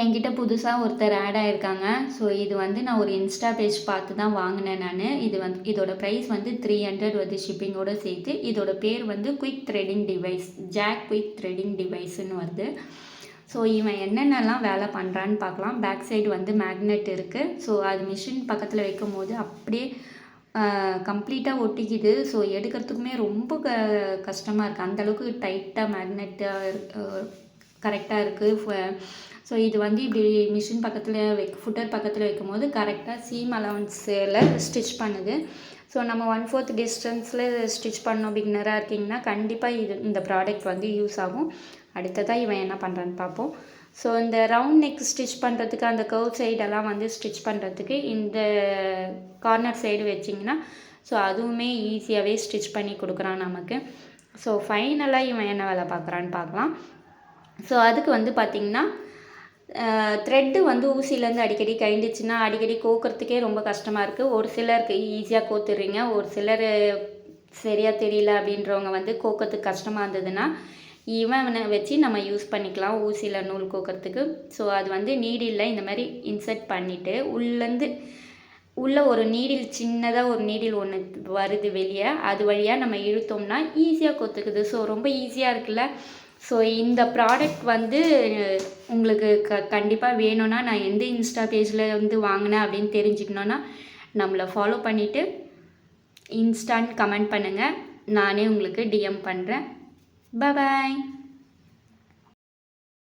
என்கிட்ட புதுசாக ஒருத்தர் ஆட் ஆயிருக்காங்க. ஸோ இது வந்து நான் ஒரு இன்ஸ்டா பேஜ் பார்த்து தான் வாங்கினேன் நான். இதோட ப்ரைஸ் வந்து 300 வருது ஷிப்பிங்கோடு சேர்த்து. இதோட பேர் வந்து quick threading device, Jack quick threading டிவைஸ்ன்னு வருது. ஸோ இவன் என்னென்னலாம் வேலை பண்ணுறான்னு பார்க்கலாம். பேக் சைடு வந்து மேக்னெட் இருக்குது. ஸோ அது மிஷின் பக்கத்தில் வைக்கும் போது அப்படியே கம்ப்ளீட்டாக ஒட்டிக்குது. ஸோ எடுக்கிறதுக்குமே ரொம்ப கஷ்டமாக இருக்குது. அந்தளவுக்கு டைட்டாக மேக்னெட்டாக கரெக்டாக இருக்குது. ஸோ இது வந்து இப்படி மிஷின் பக்கத்தில் ஃபுட்டர் பக்கத்தில் வைக்கும் போது கரெக்டாக சீம் அலவன்ஸில் ஸ்டிச் பண்ணுது. ஸோ நம்ம 1/4 டிஸ்டன்ஸில் ஸ்டிச் பண்ணோம். பிகினராக இருக்கீங்கன்னா கண்டிப்பாக இந்த ப்ராடக்ட் வந்து யூஸ் ஆகும். அடுத்ததாக இவன் என்ன பண்ணுறான்னு பார்ப்போம். ஸோ இந்த ரவுண்ட் நெக் ஸ்டிச் பண்ணுறதுக்கு, அந்த கர்வ் சைடெல்லாம் வந்து ஸ்டிச் பண்ணுறதுக்கு இந்த கார்னர் சைடு வச்சிங்கன்னா ஸோ அதுவுமே ஈஸியாகவே ஸ்டிச் பண்ணி கொடுக்குறான் நமக்கு. ஸோ ஃபைனலாக இவன் என்ன வேலை பார்க்குறான்னு பார்க்கலாம். ஸோ அதுக்கு வந்து பார்த்திங்கன்னா த்ரெட்டு வந்து ஊசியிலேருந்து அடிக்கடி கழண்டுச்சுன்னா அடிக்கடி கோக்கிறதுக்கே ரொம்ப கஷ்டமாக இருக்குது. ஒரு சிலருக்கு ஈஸியாக கோத்துடுறீங்க, ஒரு சிலர் சரியாக தெரியல அப்படின்றவங்க வந்து கோக்கிறதுக்கு கஷ்டமாக இருந்ததுன்னா இவனை வச்சு நம்ம யூஸ் பண்ணிக்கலாம் ஊசியில் நூல் கோக்கிறதுக்கு. ஸோ அது வந்து நீடிலில் இந்த மாதிரி இன்சர்ட் பண்ணிவிட்டு உள்ளே ஒரு நீடில், சின்னதாக ஒரு நீடில் ஒன்று வருது வெளியே, அது வழியாக நம்ம இழுத்தோம்னா ஈஸியாக கொத்துக்குது. ஸோ ரொம்ப ஈஸியாக இருக்குல்ல. ஸோ இந்த ப்ராடக்ட் வந்து உங்களுக்கு கண்டிப்பாக வேணும்னா, நான் எந்த இன்ஸ்டா பேஜில் வந்து வாங்கினேன் அப்படின்னு தெரிஞ்சுக்கணுன்னா நம்மளை ஃபாலோ பண்ணிவிட்டு இன்ஸ்டான்னு கமெண்ட் பண்ணுங்கள். நானே உங்களுக்கு டிஎம் பண்ணுறேன். பாய்.